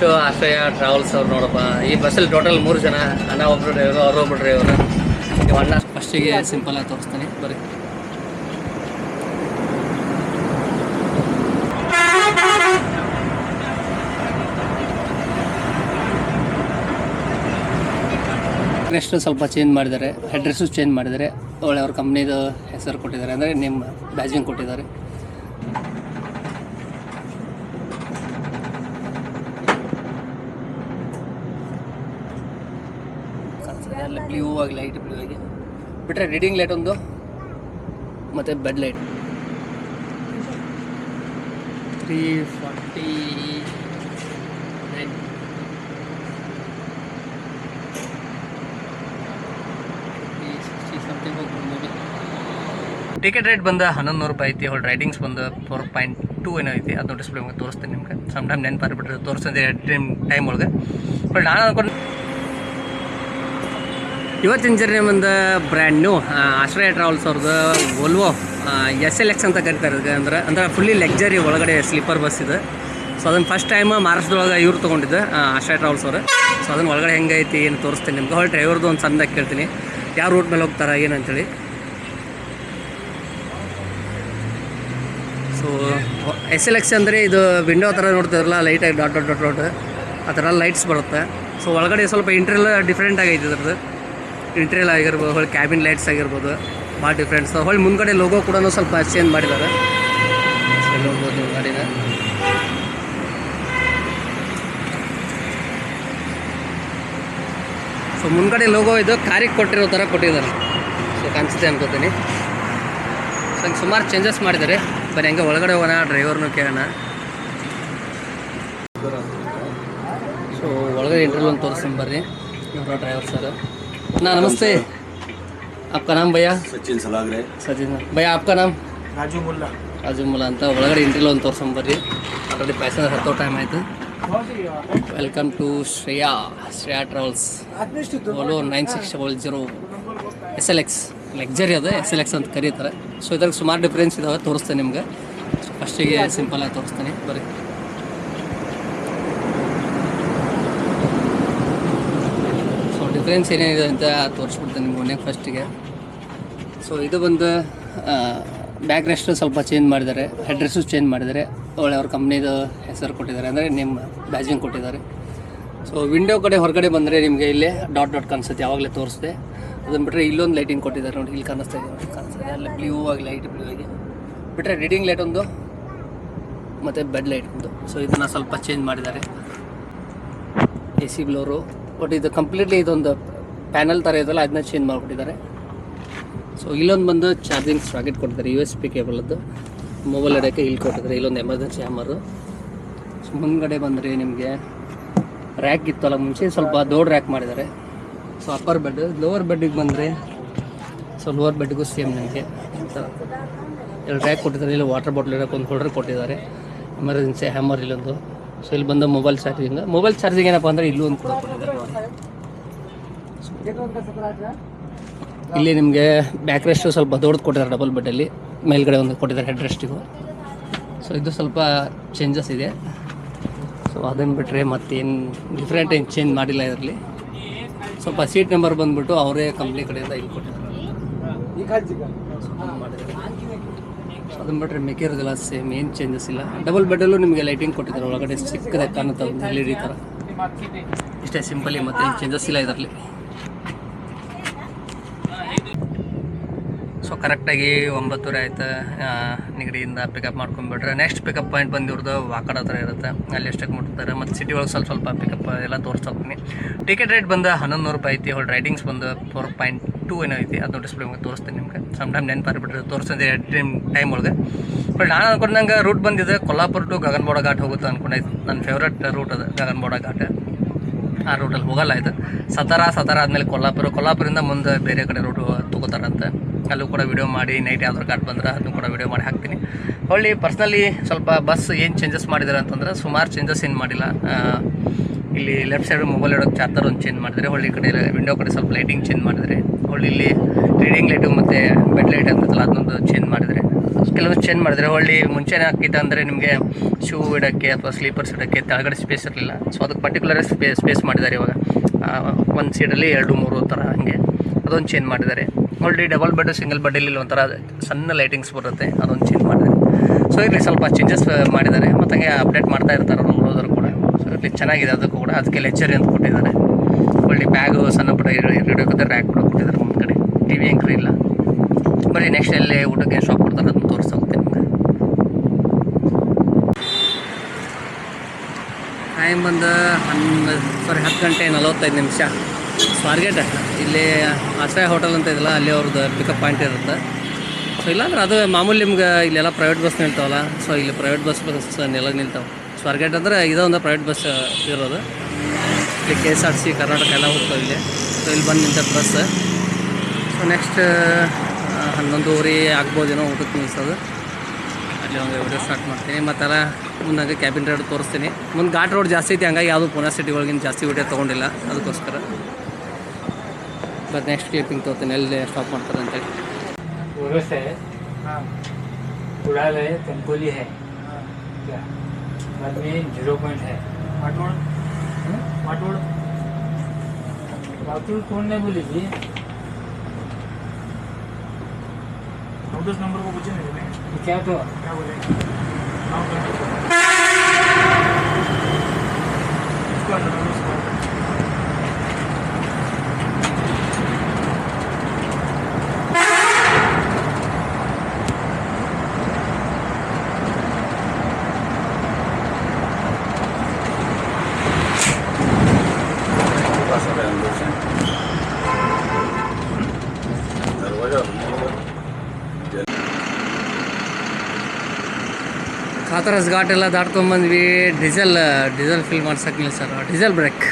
Next ಆಶ್ರಯ travels ಅವ್ರು ನೋಡಪ್ಪ. ಈ ಬಸ್ಸಲ್ಲಿ ಟೋಟಲ್ 3 ಜನ, ಅಣ್ಣ ಒಬ್ಬರು ಡ್ರೈವರು, ಅವರೊಬ್ಬರು ಡ್ರೈವರು. ನೀವು ಅಣ್ಣ ಫಸ್ಟಿಗೆ ಸಿಂಪಲಾಗಿ ತೋರಿಸ್ತೀನಿ ಬರೀ. ನೆಕ್ಸ್ಟ್ ಸ್ವಲ್ಪ ಚೇಂಜ್ ಮಾಡಿದ್ದಾರೆ, ಅಡ್ರೆಸ್ಸು ಚೇಂಜ್ ಮಾಡಿದ್ದಾರೆ. ಒಳ್ಳೆ ಅವ್ರ ಕಂಪ್ನಿದು ಹೆಸರು ಕೊಟ್ಟಿದ್ದಾರೆ, ಅಂದರೆ ನಿಮ್ಮ ಬ್ಯಾಜಿಂಗ್ ಕೊಟ್ಟಿದ್ದಾರೆ. ಎಲ್ಲ ಬ್ಲೂ ಆಗಿ ಲೈಟ್ ಬ್ಲೂ ಆಗಿ ಬಿಟ್ಟರೆ ರೀಡಿಂಗ್ ಲೈಟ್ ಒಂದು ಮತ್ತು ಬೆಡ್ ಲೈಟ್ 349 ಟಿಕೆಟ್ ರೇಟ್ ಬಂದು 1100 ರೂಪಾಯಿ ಐತಿ. ಅವ್ರ ರೈಡಿಂಗ್ಸ್ ಬಂದು 4.2 ಏನೋ ಐತಿ. ಅದು ಡಿಸ್ಪ್ಲೇ ನಿಮ್ಗೆ ತೋರಿಸ್ತೀನಿ. ನಿಮ್ಗೆ ಸಮ್ ಟೈಮ್ ನೆನಪಾರ್ಬಿಟ್ರೆ ತೋರಿಸ್ತಿದ್ದೆ ಟೈಮ್ ಒಳಗೆ. ಬಟ್ ನಾನು ಅಂದ್ಕೊಂಡು ಇವತ್ತಿನ ಜರ್ನಿ ಒಂದು ಬ್ರ್ಯಾಂಡ್ ನ್ಯೂ ಆಶ್ರಯ ಟ್ರಾವೆಲ್ಸ್ ಅವ್ರದ್ದು ವೋಲ್ವೋ SLX ಅಂತ ಕರೀತಾರೆ. ಅಂದ್ರೆ ಫುಲ್ಲಿ ಲಕ್ಸರಿ ಒಳಗಡೆ ಸ್ಲೀಪರ್ ಬಸ್ ಇದೆ. ಸೊ ಅದನ್ನು ಫಸ್ಟ್ ಟೈಮ್ ಮಹಾರಾಷ್ಟ್ರದೊಳಗೆ ಇವ್ರು ತೊಗೊಂಡಿದ್ದು ಆಶ್ರಯ ಟ್ರಾವೆಲ್ಸ್ ಅವರು. ಸೊ ಅದನ್ನು ಒಳಗಡೆ ಹೆಂಗೈತಿ ಏನು ತೋರಿಸ್ತೀನಿ ನಿಮ್ಗೆ. ಹೊಳ್ಳಿ ಡ್ರೈವರ್ದು ಒಂದು ಸಣ್ಣದಾಗಿ ಕೇಳ್ತೀನಿ, ಯಾವ ರೂಟ್ ಮೇಲೆ ಹೋಗ್ತಾರೆ ಏನಂತೇಳಿ. ಸೊ SLX ಅಂದರೆ ಇದು ವಿಂಡೋ ಥರ ನೋಡ್ತಿದ್ರಲ್ಲ, ಲೈಟಾಗಿ ಡಾಟ್ ಡಾಟ್ ಡಾಟ್ ಡಾಟ್ ಆ ಥರ ಲೈಟ್ಸ್ ಬರುತ್ತೆ. ಸೊ ಒಳಗಡೆ ಸ್ವಲ್ಪ ಇಂಟೀರಿಯಲ್ ಡಿಫ್ರೆಂಟ್ ಆಗೈತೆ ಇದ್ರದ್ದು. ಇಂಟೀರಿಯಲ್ ಆಗಿರ್ಬೋದು, ಹೊಳ್ಳಿ ಕ್ಯಾಬಿನ್ ಲೈಟ್ಸ್ ಆಗಿರ್ಬೋದು, ಭಾಳ ಡಿಫ್ರೆಂಟ್ಸ್. ಹೊಳ್ಳಿ ಮುಂದ್ಗಡೆ ಲೋಗೋ ಕೂಡ ಸ್ವಲ್ಪ ಚೇಂಜ್ ಮಾಡಿದ್ದಾರೆ. ಸೊ ನೋಡ್ಬೋದು ನೀವು ಗಾಡಿನ. ಸೊ ಮುಂದ್ಗಡೆ ಲೋಗೋ ಇದು ಕಾರಿಗೆ ಕೊಟ್ಟಿರೋ ಥರ ಕೊಟ್ಟಿದ್ದಾರೆ. ಸೊ ಕಾಣಿಸುತ್ತೆ ಅನ್ಕೋತೀನಿ. ಸೊ ಹಂಗೆ ಸುಮಾರು ಚೇಂಜಸ್ ಮಾಡಿದ್ದಾರೆ. ಬರೀ ಹಂಗೆ ಒಳಗಡೆ ಹೋಗೋಣ, ಡ್ರೈವರ್ನು ಕೇಳೋಣ. ಸೊ ಒಳಗಡೆ ಇಂಟರ್ವ್ಯೂ ಒಂದು ತೋರಿಸ್ತೀನಿ ಬರ್ರಿ. ಇವರು ಡ್ರೈವರ್ ಸರ್. ना नमस्ते, आपका नाम भैया? सचिन सलागरे. सचिन भैया, आपका नाम? राजू मुल्ला. राजू मुल्ला ಅಂತ ಒಳಗಡೆ ಇಂಟರ್ವ್ಯೂ ಒಂದು ತೋರಿಸ್ಕೊಂಬರ್ರಿ. ಆಲ್ರೆಡಿ ಪ್ಯಾಸೆಂಜರ್ ಹತ್ತೋ ಟೈಮ್ ಆಯಿತು. Welcome to Shreya Travels. Volvo 9600 SLX luxury ಅದು, SLX ಅಂತ ಕರೀತಾರೆ. ಸೊ ಇದ್ರಾಗ ಸುಮಾರು ಡಿಫ್ರೆನ್ಸ್ ಇದಾವೆ, ತೋರಿಸ್ತೇನೆ ನಿಮ್ಗೆ. ಫಸ್ಟಿಗೆ ಸಿಂಪಲಾಗಿ ತೋರಿಸ್ತೀನಿ ಬರ್ರಿ. ಡಿಫ್ರೆನ್ಸ್ ಏನೇನಿದೆ ಅಂತ ತೋರಿಸ್ಬಿಡ್ತೇನೆ ನಿಮ್ಗೆ ಮನೆಗೆ ಫಸ್ಟಿಗೆ. ಸೊ ಇದು ಬಂದು ಬ್ಯಾಕ್ ರೆಸ್ಟು ಸ್ವಲ್ಪ ಚೇಂಜ್ ಮಾಡಿದ್ದಾರೆ, ಅಡ್ರೆಸ್ಸು ಚೇಂಜ್ ಮಾಡಿದ್ದಾರೆ. ಒಳ್ಳೆ ಅವ್ರ ಕಂಪ್ನಿದು ಹೆಸರು ಕೊಟ್ಟಿದ್ದಾರೆ, ಅಂದರೆ ನಿಮ್ಮ ಬ್ಯಾಜಿಂಗ್ ಕೊಟ್ಟಿದ್ದಾರೆ. ಸೊ ವಿಂಡೋ ಕಡೆ ಹೊರಗಡೆ ಬಂದರೆ ನಿಮಗೆ ಇಲ್ಲೇ ಡಾಟ್ ಡಾಟ್ ಕಾಣಿಸುತ್ತೆ, ಯಾವಾಗಲೇ ತೋರಿಸ್ದೆ. ಅದನ್ನು ಬಿಟ್ಟರೆ ಇಲ್ಲೊಂದು ಲೈಟಿಂಗ್ ಕೊಟ್ಟಿದ್ದಾರೆ ನೋಡಿ, ಇಲ್ಲಿ ಕಾಣಿಸ್ತಾ ಇದೆ, ಕಾಣಿಸ್ತಾ ಇದೆ. ಅಲ್ಲ ಬ್ಲೂ ಆಗಿ ಲೈಟ್ ಬ್ಲೂ ಆಗಿ ಬಿಟ್ಟರೆ ರೀಡಿಂಗ್ ಲೈಟ್ ಒಂದು ಮತ್ತು ಬೆಡ್ ಲೈಟ್ ಒಂದು. ಸೊ ಇದನ್ನು ಸ್ವಲ್ಪ ಚೇಂಜ್ ಮಾಡಿದ್ದಾರೆ. AC ಬ್ಲೋರು, ಬಟ್ ಇದು ಕಂಪ್ಲೀಟ್ಲಿ ಇದೊಂದು ಪ್ಯಾನಲ್ ಥರ ಇದೆಲ್ಲ, ಅದನ್ನ ಚೇಂಜ್ ಮಾಡಿಬಿಟ್ಟಿದ್ದಾರೆ. ಸೊ ಇಲ್ಲೊಂದು ಬಂದು ಚಾರ್ಜಿಂಗ್ ಸಾಕೆಟ್ ಕೊಟ್ಟಿದ್ದಾರೆ, USB ಕೇಬಲದ್ದು. ಮೊಬೈಲ್ ಇಡೋಕ್ಕೆ ಇಲ್ಲಿ ಕೊಟ್ಟಿದ್ದಾರೆ. ಇಲ್ಲೊಂದು ಎಮರ್ಜೆನ್ಸಿ ಹ್ಯಾಮರು. ಸೊ ಮುಂದ್ಗಡೆ ಬಂದರೆ ನಿಮಗೆ ರ್ಯಾಕ್ ಇತ್ತಲ್ಲ ಮುಂಚೆ, ಸ್ವಲ್ಪ ದೊಡ್ಡ ರ್ಯಾಕ್ ಮಾಡಿದ್ದಾರೆ. So upper bed. ಲೋವರ್ ಬೆಡ್ಡಿಗೆ ಬಂದರೆ ಸೊ ಲೋವರ್ ಬೆಡ್ಗೂ ಸೇಮ್ ನನಗೆ ಎರಡು ರ್ಯಾಕ್ ಕೊಟ್ಟಿದ್ದಾರೆ. ಇಲ್ಲಿ ವಾಟರ್ ಬಾಟ್ಲ್ ಇಡೋಕೆ ಒಂದು ಹೋಲ್ಡರ್ ಕೊಟ್ಟಿದ್ದಾರೆ. ಎಮರ್ಜೆನ್ಸಿ ಹ್ಯಾಮರ್ ಇಲ್ಲೊಂದು. ಸೊ ಇಲ್ಲಿ ಬಂದು ಮೊಬೈಲ್ ಚಾರ್ಜಿಂಗ್ ಏನಪ್ಪ ಅಂದರೆ ಇಲ್ಲೂ ಒಂದು ಕೂಡ ಕೊಟ್ಟಿದ್ದಾರೆ. ಇಲ್ಲಿ ನಿಮಗೆ ಬ್ಯಾಕ್ ರೆಸ್ಟು ಸ್ವಲ್ಪ ದೊಡ್ಡದು ಕೊಟ್ಟಿದ್ದಾರೆ, ಡಬಲ್ ಬೆಡ್ಡಲ್ಲಿ. ಮೇಲ್ಗಡೆ ಒಂದು ಕೊಟ್ಟಿದ್ದಾರೆ ಹೆಡ್ ರೆಸ್ಟಿಗೂ. ಸೊ ಇದು ಸ್ವಲ್ಪ ಚೇಂಜಸ್ ಇದೆ. ಸೊ ಅದನ್ನು ಬಿಟ್ಟರೆ ಮತ್ತೇನು ಡಿಫ್ರೆಂಟ್ ಏನು ಚೇಂಜ್ ಮಾಡಿಲ್ಲ ಇದರಲ್ಲಿ. ಸ್ವಲ್ಪ ಸೀಟ್ ನಂಬರ್ ಬಂದುಬಿಟ್ಟು ಅವರೇ ಕಂಪ್ನಿ ಕಡೆಯಿಂದ ಇಲ್ಲಿ ಕೊಟ್ಟಿದ್ದಾರೆ. ಅದನ್ನು ಬಿಟ್ಟರೆ ಮಿಕ್ಕಿರೋದಿಲ್ಲ, ಸೇಮ್ ಏನು ಚೇಂಜಸ್ ಇಲ್ಲ. ಡಬಲ್ ಬೆಡ್ಡಲ್ಲೂ ನಿಮಗೆ ಲೈಟಿಂಗ್ ಕೊಟ್ಟಿದ್ದಾರೆ, ಒಳಗಡೆ ಚಿಕ್ಕದಾಗಿ ಕಾಣುತ್ತೆ ಒಂದು LED ಥರ. ಇಷ್ಟೇ ಸಿಂಪಲಿ, ಮತ್ತೆ ಏನು ಚೇಂಜಸ್ ಇಲ್ಲ ಇದರಲ್ಲಿ. ಸೊ ಕರೆಕ್ಟಾಗಿ 9:30 ಆಯ್ತು. ನಿಗಡಿಯಿಂದ ಪಿಕಪ್ ಮಾಡ್ಕೊಂಡ್ಬಿಟ್ರೆ ನೆಕ್ಸ್ಟ್ ಪಿಕಪ್ ಪಾಯಿಂಟ್ ಬಂದು ಇವ್ರದ್ದು ವಾಕಡ ಹತ್ರ ಇರುತ್ತೆ, ಅಲ್ಲಿ ಎಷ್ಟಕ್ಕೆ ಮುಟ್ತಾರೆ. ಮತ್ತು ಸಿಟಿ ಒಳಗೆ ಸ್ವಲ್ಪ ಪಿಕಪ್ ಎಲ್ಲ ತೋರಿಸ್ತೀನಿ. ಟಿಕೆಟ್ ರೇಟ್ ಬಂದು 1100 ರೂಪಾಯಿ ಐತಿ. ಅವ್ರ ರೈಡಿಂಗ್ಸ್ ಬಂದು 4.2 ಏನೋ ಐತಿ. ಅದು ಡಿಸ್ಪ್ಲೇ ನಿಮ್ಗೆ ತೋರಿಸ್ತೀನಿ. ನಿಮ್ಗೆ ಸಮ್ ಟೈಮ್ ನೆನಪಾರ್ಬಿಟ್ರೆ ತೋರಿಸ್ತಿದ್ದೆ ಟೈಮ್ ಒಳಗೆ. ಬಟ್ ನಾನು ಅಂದ್ಕೊಂಡಂಗೆ ರೂಟ್ ಬಂದಿದೆ ಕೊಲ್ಲಾಪುರ ಟು ಗಗನಬೋಡ ಘಾಟ್ ಹೋಗುತ್ತೆ ಅಂದ್ಕೊಂಡಾಯ್ತು. ನನ್ನ ಫೇವ್ರೇಟ್ ರೂಟ್ ಅದು ಗಗನಬೋಡ ಘಾಟ್. ಆ ರೂಟಲ್ಲಿ ಹೋಗಲ್ಲ ಇದು. ಸತಾರ ಆದಮೇಲೆ ಕೊಲ್ಲಾಪುರಿಂದ ಮುಂದೆ ಬೇರೆ ಕಡೆ ರೂಟು ತೊಗೋತಾರಂತೆ. ಅಲ್ಲೂ ಕೂಡ ವಿಡಿಯೋ ಮಾಡಿ, ನೈಟ್ ಯಾವ್ದಾರು ಘಾಟ್ ಬಂದ್ರೆ ಅದನ್ನು ಕೂಡ ವಿಡಿಯೋ ಮಾಡಿ ಹಾಕ್ತೀನಿ. ಹೊಳ್ಳಿ ಪರ್ಸ್ನಲಿ ಸ್ವಲ್ಪ ಬಸ್ ಏನು ಚೇಂಜಸ್ ಮಾಡಿದ್ದಾರೆ ಅಂತಂದ್ರೆ ಸುಮಾರು ಚೇಂಜಸ್ ಏನು ಮಾಡಿಲ್ಲ. ಇಲ್ಲಿ ಲೆಫ್ಟ್ ಸೈಡ್ ಮೊಬೈಲ್ ಇಡೋಕ್ಕೆ ಚಾರ್ಜರ್ ಒಂದು ಚೇಂಜ್ ಮಾಡಿದರೆ, ಹೊಳ್ಳಿ ಕಡೆ ವಿಂಡೋ ಕಡೆ ಸ್ವಲ್ಪ ಲೈಟಿಂಗ್ ಚೇಂಜ್ ಮಾಡಿದರೆ, ಹೊಳ್ಳಿ ಇಲ್ಲಿ ರೀಡಿಂಗ್ ಲೈಟು ಮತ್ತು ಬೆಡ್ ಲೈಟ್ ಅಂತಲ್ಲ ಅದನ್ನೊಂದು ಚೇಂಜ್ ಮಾಡಿದರೆ. ಕೆಲವೊಂದು ಚೇಂಜ್ ಮಾಡಿದ್ರೆ. ಒಳ್ಳೆ ಮುಂಚೆನೇ ಹಾಕಿದ್ದ ಅಂದರೆ ನಿಮಗೆ ಶೂ ಇಡೋಕ್ಕೆ ಅಥವಾ ಸ್ಲೀಪರ್ಸ್ ಇಡೋಕ್ಕೆ ಕೆಳಗಡೆ ಸ್ಪೇಸ್ ಇರಲಿಲ್ಲ. ಸೊ ಅದಕ್ಕೆ ಪರ್ಟಿಕ್ಯುಲರ್ ಸ್ಪೇಸ್ ಮಾಡಿದ್ದಾರೆ ಇವಾಗ. ಒಂದು ಸೀಟಲ್ಲಿ 2-3 ಥರ ಹಾಗೆ ಅದೊಂದು ಚೇಂಜ್ ಮಾಡಿದ್ದಾರೆ. ಆಲ್ರೆಡಿ ಡಬಲ್ ಬೆಡ್ ಸಿಂಗಲ್ ಬೆಡ್ಡಲ್ಲಿ ಒಂಥರ ಸಣ್ಣ ಲೈಟಿಂಗ್ಸ್ ಬರುತ್ತೆ, ಅದೊಂದು ಚೇಂಜ್ ಮಾಡಿದ್ದಾರೆ. ಸೊ ಇಲ್ಲಿ ಸ್ವಲ್ಪ ಚೇಂಜಸ್ ಮಾಡಿದ್ದಾರೆ, ಮತ್ತು ಹಂಗೆ ಅಪ್ಡೇಟ್ ಮಾಡ್ತಾ ಇರ್ತಾರೆ ನಮ್ಮ ಹೋದರು ಕೂಡ. ಸೊ ಇಲ್ಲಿ ಚೆನ್ನಾಗಿದೆ ಅದಕ್ಕೂ ಕೂಡ. ಅದಕ್ಕೆ ಲೆಕ್ಚರಿ ಅಂತ ಕೊಟ್ಟಿದ್ದಾರೆ. ಒಳ್ಳೆ ಬ್ಯಾಗು ಸಣ್ಣ ಪುಟ್ಟ ಇಡೋಕೆ ರ್ಯಾಕ್ ಕೂಡ ಕೊಟ್ಟಿದ್ದಾರೆ ಮುಂದ್ಗಡೆ. ಟಿ ವಿ ಅಂಕರ್ ಇಲ್ಲ. ಬರೀ ನೆಕ್ಸ್ಟ್ ಎಲ್ಲಿ ಊಟಕ್ಕೆ ಶಾಪ್ ಕೊಡ್ತಾರೆ ಅದನ್ನು ತೋರಿಸೋಗುತ್ತೆ ನಿಮಗೆ. ಟೈಮ್ ಬಂದು 10 ಗಂಟೆ 45 ನಿಮಿಷ. ಸ್ವಾರ್ಗೇಟ್ ಇಲ್ಲಿ ಆಶ್ರಯ ಹೋಟೆಲ್ ಅಂತ ಇದೆಯಲ್ಲ, ಅಲ್ಲಿ ಅವ್ರದ್ದು ಪಿಕಪ್ ಪಾಯಿಂಟ್ ಇರುತ್ತೆ. ಸೊ ಇಲ್ಲಾಂದ್ರೆ ಅದು ಮಾಮೂಲಿ ನಿಮ್ಗೆ ಇಲ್ಲೆಲ್ಲ ಪ್ರೈವೇಟ್ ಬಸ್ ನಿಲ್ತಾವಲ್ಲ, ಸೊ ಇಲ್ಲಿ ಪ್ರೈವೇಟ್ ಬಸ್ ಎಲ್ಲ ನಿಲ್ತಾವೆ. ಸ್ವಾರ್ಗೇಟ್ ಅಂದರೆ ಇದೊಂದು ಪ್ರೈವೇಟ್ ಬಸ್ ಇರೋದು. ಇಲ್ಲಿ KSRTC ಕರ್ನಾಟಕ ಎಲ್ಲ ಹೋಗ್ತಾವೆ ಇಲ್ಲಿ. ಸೊ ಇಲ್ಲಿ ಬಂದು ನಿಂತದ್ದು ಬಸ್. ಸೊ ನೆಕ್ಸ್ಟ್ 11:30 ಆಗ್ಬೋದೇನೋ ಊಟಕ್ಕೆ ನಿಲ್ಸೋದು. ಅಲ್ಲಿ ಒಂದು ವಿಡಿಯೋ ಸ್ಟಾರ್ಟ್ ಮಾಡ್ತೀನಿ. ಮತ್ತೆಲ್ಲ ಮುಂದೆ ಕ್ಯಾಬಿನ್ ರೋಡ್ ತೋರಿಸ್ತೀನಿ. ಮುಂದೆ ಘಾಟ್ ರೋಡ್ ಜಾಸ್ತಿ ಐತಿ, ಹಂಗಾಗಿ ಯಾವುದು ಪುಣೆ ಸಿಟಿ ಒಳಗಿನ ಜಾಸ್ತಿ ವಿಡಿಯೋ ತೊಗೊಂಡಿಲ್ಲ, ಅದಕ್ಕೋಸ್ಕರ. ಮತ್ತು ನೆಕ್ಸ್ಟ್ ಕ್ಲಿಪ್ಪಿಂಗ್ ತೊಗೋತೀನಿ ಎಲ್ಲಿ ಸ್ಟಾಪ್ ಮಾಡ್ತಾರೆ ಅಂತೇಳಿ. है उड़ाल है, तंकोली है, क्या बाद में 0 पॉइंट है माटोड़ माटोड़ माटोड़ कौन ने बोली थी? नोटिस नंबर को पूछे नहीं क्या तो क्या बोले ಕಾತರಸ್ ಘಾಟ್ ಎಲ್ಲ ದಾಟ್ಕೊಂಡ್ಬಂದ್ವಿ. ಡೀಸೆಲ್ ಫಿಲ್ ಮಾಡ್ಸಕ್ಕೆ ಸರ್, ಡೀಸೆಲ್ ಬ್ರೇಕ್.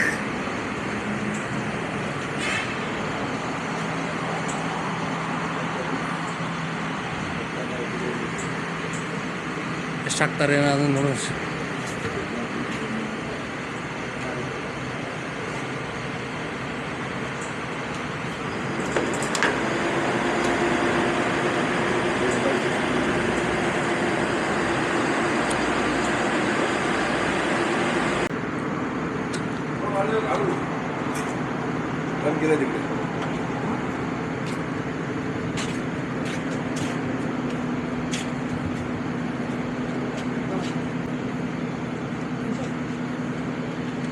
ಎಷ್ಟಾಗ್ತಾರೆ ಏನೋ ಅದನ್ನು ನೋಡೋಣ. गेले तिकडे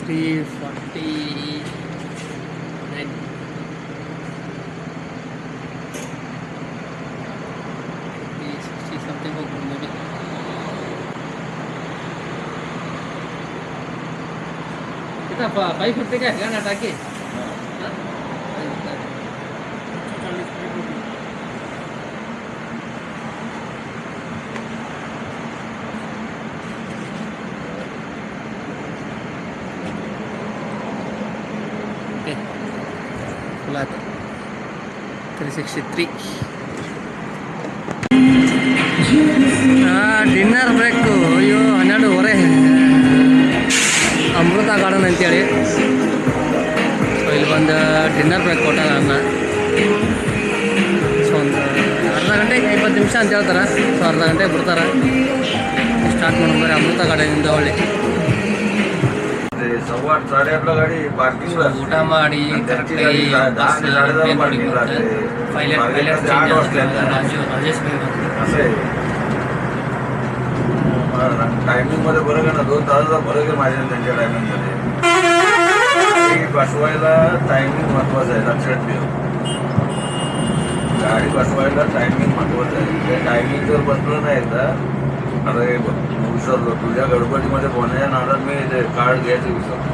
349 360 something ಹೋಗ್ಬೋದು maybe. कितना 550 का है ना टाकी? खुला था 363. Dinner break. ಅಯ್ಯೋ 12:30 ಅಮೃತ ಗಾರ್ಡನ್ ಅಂತೇಳಿ. ಸೊ ಇಲ್ಲಿ ಬಂದು ಡಿನ್ನರ್ ಬ್ರೇಕ್ ಕೊಟ್ಟಾಗ ಅನ್ನ. ಸೊ ಒಂದು ಅರ್ಧ ಗಂಟೆಗೆ 20 ನಿಮಿಷ ಅಂತ ಹೇಳ್ತಾರೆ. ಸೊ ಅರ್ಧ ಗಂಟೆಗೆ ಬಿಡ್ತಾರೆ. ಸ್ಟಾರ್ಟ್ ಮಾಡ್ತಾರೆ ಅಮೃತ ಗಾರ್ಡನಿಂದ. ಒಳ್ಳೆ 8:30 गाडी पार्किंगला ಊಟ ಮಾಡಿ ಕರೆಕ್ಟಾಗಿ ರಾಜೇಶ್ असं आहे. टायमिंगमध्ये बरं का ना 2 तासाचा फरक आहे माझ्या त्यांच्या टायमिंगमध्ये. गाडी बसवायला टायमिंग महत्त्वाचं आहे, लक्षात ठेव. गाडी बसवायला टायमिंग महत्त्वाचं आहे. ते टायमिंग जर बसलं नाही एकदा, अरे विसरलो तुझ्या गडबडीमध्ये बोलण्याच्या नादात मी ते कार्ड घ्यायचं विसरलो.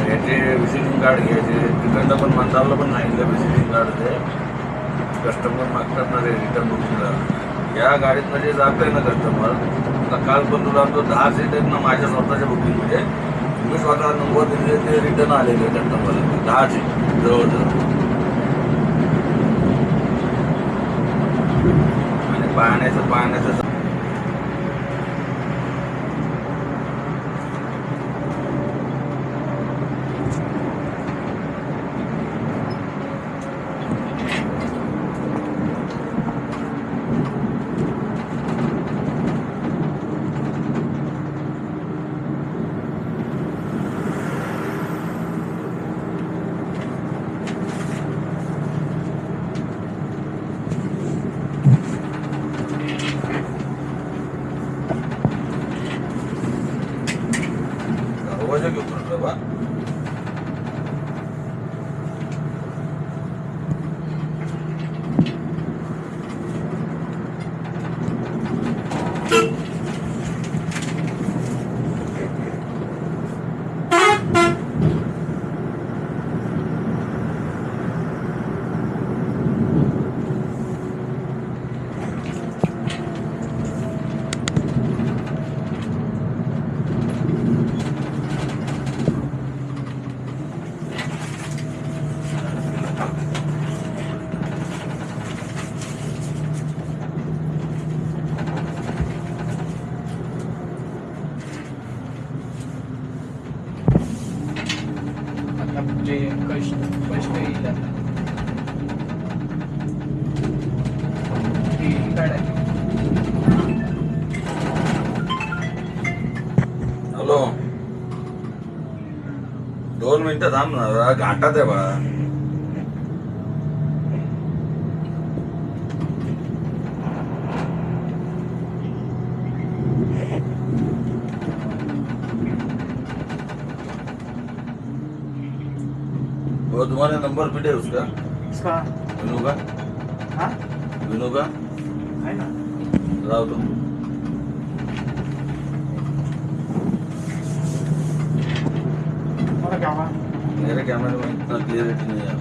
याचे विजिटिंग कार्ड घ्यायचे, तिकडनं पण मंदारला पण सांगितलं विजिटिंग कार्ड ते कस्टमर मागतात ना रे रिटर्न बुकिंगला. या गाडीतनं जे जात आहे ना कस्टमर, आता काल पण तुला तो 10 सीट आहेत ना माझ्या स्वतःच्या बुकिंगमध्ये, मी स्वतः नंबर दिले ते रिटर्न आलेले कस्टमरला 10 सीट जवळजवळ. आणि पाहण्याचं मिनिटं थांब ना जरा, घाटात आहे बा. वो तुम्हारा नंबर भी है उसका, इसका विनू का. हाँ विनू का है ना. लाओ तुम. तुम्हारा क्या हुआ. मेरे कैमरे में इतना क्लियरिटी नहीं है.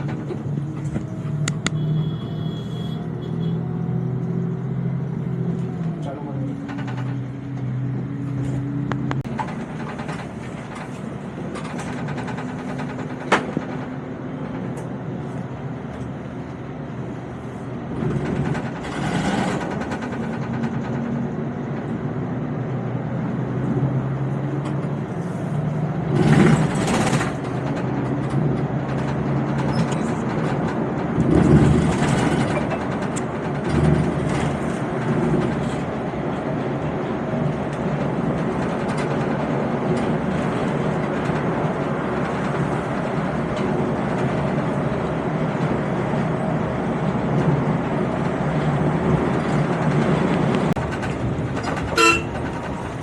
चालू कर दो.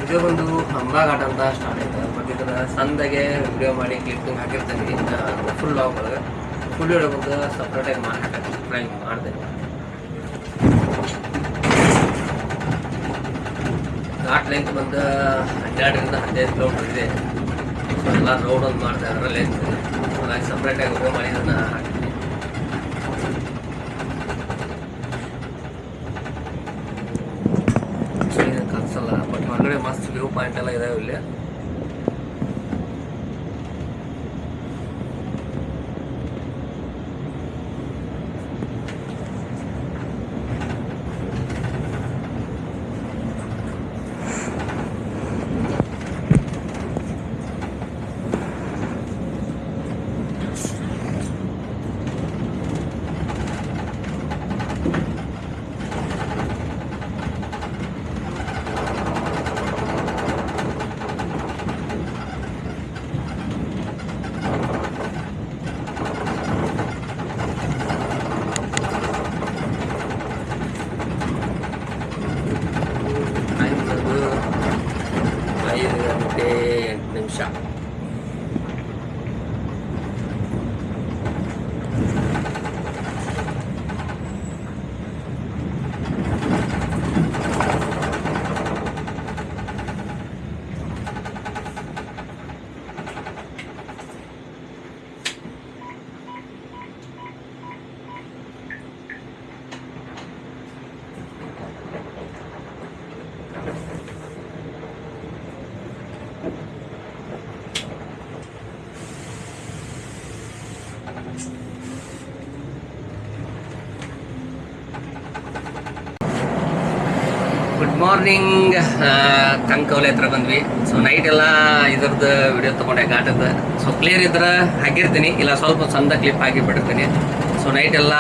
ಇದು ಒಂದು ಹಂಬಾ ಘಾಟ್ ಅಂತ ಸ್ಟಾರ್ಟ್ ಆಯ್ತು. ಬಟ್ ಇದನ್ನ ಸಂದಾಗೆ ವಿಡಿಯೋ ಮಾಡಿ ಕ್ಲಿಪ್ಪಿಂಗ್ ಹಾಕಿರ್ತೀನಿ ಫುಲ್ ಲಾಗ್ ಒಳಗೆ. ಫುಲ್ ವಿಡಿಯೋ ಬಂದು ಸಪ್ರೇಟಾಗಿ ಮಾಡಿ ಟ್ರೈ ಮಾಡ್ತೇನೆ. ಘಾಟ್ ಲೆಂತ್ ಬಂದು 12-15 ಕಿಲೋಮೀಟರ್ ಇದೆ. ಸೊ ಎಲ್ಲ ರೋಡ್ ಒಂದು ಮಾಡ್ತಾ ಇದ್ದಾರೆ ಲೆಂತ್. ಹಾಗಾಗಿ ಸಪ್ರೇಟಾಗಿ ವಿಡಿಯೋ ಮಾಡಿ ಅದನ್ನು ಹಾಕ್ತೀನಿ. ಕನ್ಸಲ್ಲ ಬಟ್ ಹೊರಗಡೆ ಮಸ್ತ್ ವ್ಯೂ ಪಾಯಿಂಟ್ ಎಲ್ಲ ಇದಾವೆ ಇಲ್ಲಿ. ಟೈಮ್ 5:08. Good morning. ಕಂಕವಲೆ ಹತ್ರ ಬಂದ್ವಿ. ಸೊ ನೈಟ್ ಎಲ್ಲ ಇದ್ರದ್ದು ವಿಡಿಯೋ ತೊಗೊಂಡೆ ಘಾಟದ. ಸೊ ಕ್ಲಿಯರ್ ಇದ್ರೆ ಹಾಕಿರ್ತೀನಿ, ಇಲ್ಲ ಸ್ವಲ್ಪ ಚಂದ ಕ್ಲಿಪ್ ಹಾಕಿ ಬಿಟ್ಟಿರ್ತೀನಿ. ಸೊ ನೈಟ್ ಎಲ್ಲ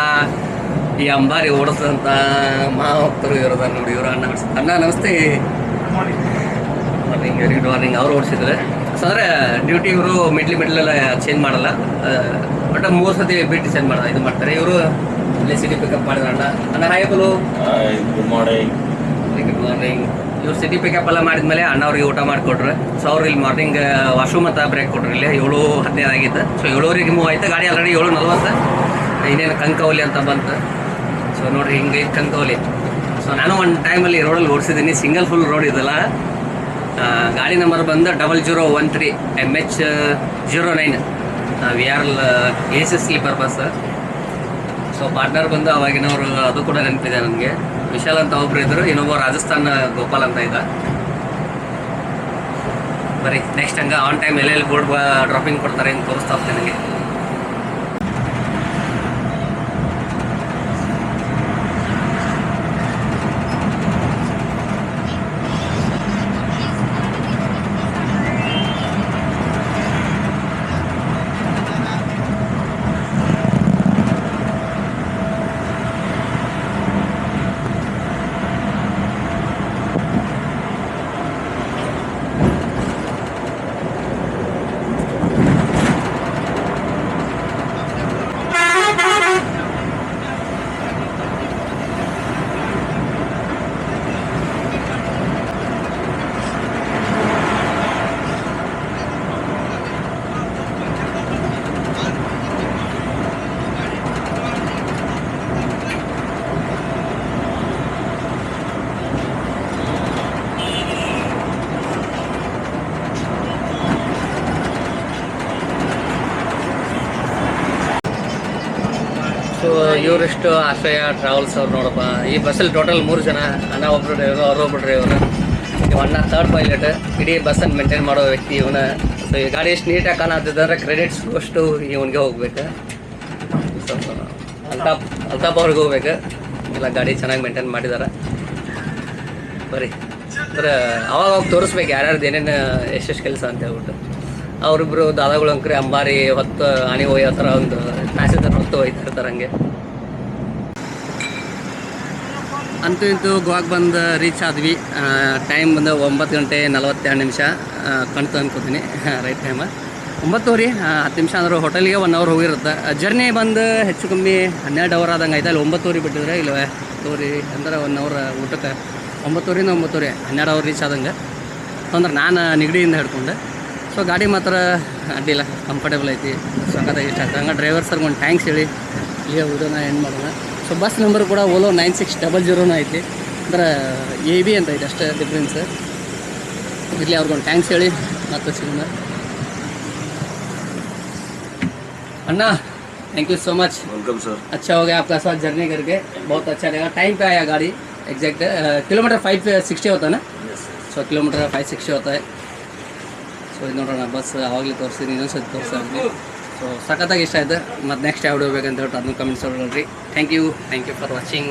ಈ ಅಂಬಾರಿ ಓಡಿಸಿದಂಥ ಮಾವತ್ತರು ಇರೋದ ನೋಡಿ. ಇವರು ಅಣ್ಣ ನಮಸ್ತೆ. Morning very good morning. ಅವ್ರು ಓಡಿಸಿದ್ರೆ ಸೊ ಅಂದರೆ ಡ್ಯೂಟಿ ಇವರು ಮಿಡ್ಲೆಲ್ಲ ಚೇಂಜ್ ಮಾಡಲ್ಲ. ಬಟ್ 3 ಸತಿ ಬಿಟ್ಟು ಚೇಂಜ್ ಮಾಡಲ್ಲ, ಇದು ಮಾಡ್ತಾರೆ ಇವರು. ಇಲ್ಲೇ ಸಿಟಿ ಪಿಕಪ್ ಮಾಡಿದ್ರು ಅಣ್ಣ ಹಾಯ್ ಬಲು. Good morning. Good morning. ಇವ್ರು ಸಿಟಿ ಪಿಕಪ್ ಎಲ್ಲ ಮಾಡಿದ್ಮೇಲೆ ಅಣ್ಣ ಅವ್ರಿಗೆ ಊಟ ಮಾಡಿಕೊಟ್ರು. ಸೊ ಅವ್ರು ಇಲ್ಲಿ ಮಾರ್ನಿಂಗ್ ವಾಶ್ರೂಮ್ ಅಂತ ಬ್ರೇಕ್ ಕೊಟ್ರು. ಇಲ್ಲಿ 7:15 ಆಗಿತ್ತು. ಸೊ 7:00 ಮೂವ್ ಆಯ್ತು. ಗಾಡಿ ಆಲ್ರೆಡಿ 7:40. ಇನ್ನೇನು ಕಂಕವಲಿ ಅಂತ ಬಂತು. ಸೊ ನೋಡಿರಿ ಹಿಂಗೆ ಕಂಕವಲಿ. ಸೊ ನಾನು ಒಂದು ಟೈಮಲ್ಲಿ ರೋಡಲ್ಲಿ ಓಡಿಸಿದ್ದೀನಿ. ಸಿಂಗಲ್ ಫುಲ್ ರೋಡ್ ಇದಲ್ಲ. ಗಾಡಿ ನಂಬರ್ ಬಂದು 0013 MH09 VR AC sleeper bus. So partner ಬಂದು ಅವಾಗಿನವರು, ಅದು ಕೂಡ ನೆನಪಿದೆ ನನಗೆ. ವಿಶಾಲ್ ಅಂತ ಒಬ್ರು ಇದ್ರು, ಇನ್ನೊಬ್ಬ ರಾಜಸ್ಥಾನ್ ಗೋಪಾಲ್ ಅಂತ ಇದ್ದ. ಬರೀ ನೆಕ್ಸ್ಟ್ ಹಂಗೆ ಆನ್ ಟೈಮ್ ಎಲ್ಲೆಲ್ಲಿ ಬೋರ್ಡ್ ಡ್ರಾಪಿಂಗ್ ಕೊಡ್ತಾರೆ ಹಿಂಗೆ ತೋರಿಸ್ತಾ ಹೋಗ್ತೀನಿ ನನಗೆ. ಟೂರಿಸ್ಟು ಆಶ್ರಯ ಟ್ರಾವೆಲ್ಸ್ ಅವ್ರು ನೋಡಪ್ಪ. ಈ ಬಸ್ಸಲ್ಲಿ ಟೋಟಲ್ 3 ಜನ, ಅಣ್ಣ ಒಬ್ಬರು ಡ್ರೈವರು, ಅವರೊಬ್ಬರು ಡ್ರೈವರು, ಇವ ಅಣ್ಣ ಥರ್ಡ್ ಪೈಲಟ್. ಇಡೀ ಬಸ್ಸನ್ನು ಮೇಂಟೈನ್ ಮಾಡೋ ವ್ಯಕ್ತಿ ಇವನ. ಸೊ ಈ ಗಾಡಿ ಎಷ್ಟು ನೀಟಾಗಿ ಕಾಣತ್ತಿದ್ದಾರೆ, ಕ್ರೆಡಿಟ್ಸ್ ಅಷ್ಟು ಇವನಿಗೆ ಹೋಗ್ಬೇಕು. ಸೊ ಅಲ್ತಾಪ್ ಅವ್ರಿಗೆ ಹೋಗ್ಬೇಕು. ಎಲ್ಲ ಗಾಡಿ ಚೆನ್ನಾಗಿ ಮೇಂಟೈನ್ ಮಾಡಿದ್ದಾರೆ. ಬರೀ ಅಂದ್ರೆ ಅವಾಗ ತೋರಿಸ್ಬೇಕು ಯಾರ್ಯಾರ್ದು ಏನೇನು ಎಷ್ಟೆಷ್ಟು ಕೆಲಸ ಅಂತ ಹೇಳ್ಬಿಟ್ಟು. ಅವರಿಬ್ಬರು ದಾದಾಗಳು ಅಂಕ್ರಿ ಅಂಬಾರಿ ಹೊತ್ತು ಆಣಿ ಹೋಯೋ ಥರ ಒಂದು ಪ್ಯಾಸೆಂಜರ್ ಹೊತ್ತು ಹೋಯ್ತಾ ಇರ್ತಾರೆ. ಹಂಗೆ ಅಂತೂ ಇಂತೂ ಗೋವಾಗೆ ಬಂದು ರೀಚ್ ಆದ್ವಿ. ಟೈಮ್ ಬಂದು 9:42 ಕಣ್ತು ಅನ್ಕೋತೀನಿ. ರೈಟ್ ಟೈಮ್ 9:10 10 ಅಂದ್ರೆ ಹೋಟೆಲ್ಗೆ 1 ಅವರ್ ಹೋಗಿರುತ್ತೆ. ಜರ್ನಿ ಬಂದು ಹೆಚ್ಚು ಕಮ್ಮಿ 12 ಅವರ್ ಆದಂಗೆ ಆಯ್ತು. ಅಲ್ಲಿ 9:00 ಬಿಟ್ಟಿದ್ರೆ ಇಲ್ಲವೇ ತೋರಿ ಅಂದ್ರೆ 1 ಅವರ್ ಊಟಕ್ಕೆ 9:00 12 ಅವರ್ ರೀಚ್ ಆದಂಗೆ. ಅಂದ್ರೆ ನಾನು ನಿಗಡಿಯಿಂದ ಹಿಡ್ಕೊಂಡೆ. ಸೊ ಗಾಡಿ ಮಾತ್ರ ಅಡ್ಡಿಲ್ಲ, ಕಂಫರ್ಟೇಬಲ್ ಐತಿ, ಸಖತ್ತಾಗಿ ಇಷ್ಟ ಆಯ್ತು. ಹಂಗೆ ಡ್ರೈವರ್ ಸರ್ಗೆ ಒಂದು ಥ್ಯಾಂಕ್ಸ್ ಹೇಳಿ ಈಗ ವಿಡಿಯೋನ ಎಂಡ್ ಮಾಡೋಣ. ಸೊ ಬಸ್ ನಂಬರ್ ಕೂಡ ಓಲೋ 9600 ಐತಿ. ಅಂದ್ರೆ AB ಅಂತ ಐತೆ ಅಷ್ಟೇ ಡಿಫ್ರೆನ್ಸ್. ಇರಲಿ ಅವ್ರಿಗೊಂದು ಥ್ಯಾಂಕ್ಸ್ ಹೇಳಿ ಮತ್ತೆ ಸಿಗೋಣ. Anna thank you so much. Welcome sir. अच्छा हो गया आपका साथ जर्नी करके, बहुत अच्छा लगा. टाइम पे आया गाड़ी एग्जैक्ट. किलोमीटर 560 होता है ना? ಸೊ ಕಿಲೋಮೀಟರ್ 560 ಹೋಗ್ತಾ ಇದೆ. ಸೊ ಇದು ನೋಡೋಣ ಬಸ್ ಆವಾಗಲೇ ತೋರಿಸ್ತೀನಿ, ಇನ್ನೊಂದು ಸತಿ ತೋರಿಸ್ತೀನಿ. ಸೊ ಸಖತ್ತಾಗಿ ಇಷ್ಟ ಆಯಿತು. ಮತ್ತು ನೆಕ್ಸ್ಟ್ ಯಾವ್ದು ಹೋಗ್ಬೇಕಂತ ಹೇಳ್ಬಿಟ್ಟು ಅದನ್ನು ಕಮೆಂಟ್ಸ್ ನೋಡ್ರಿ. Thank you for watching.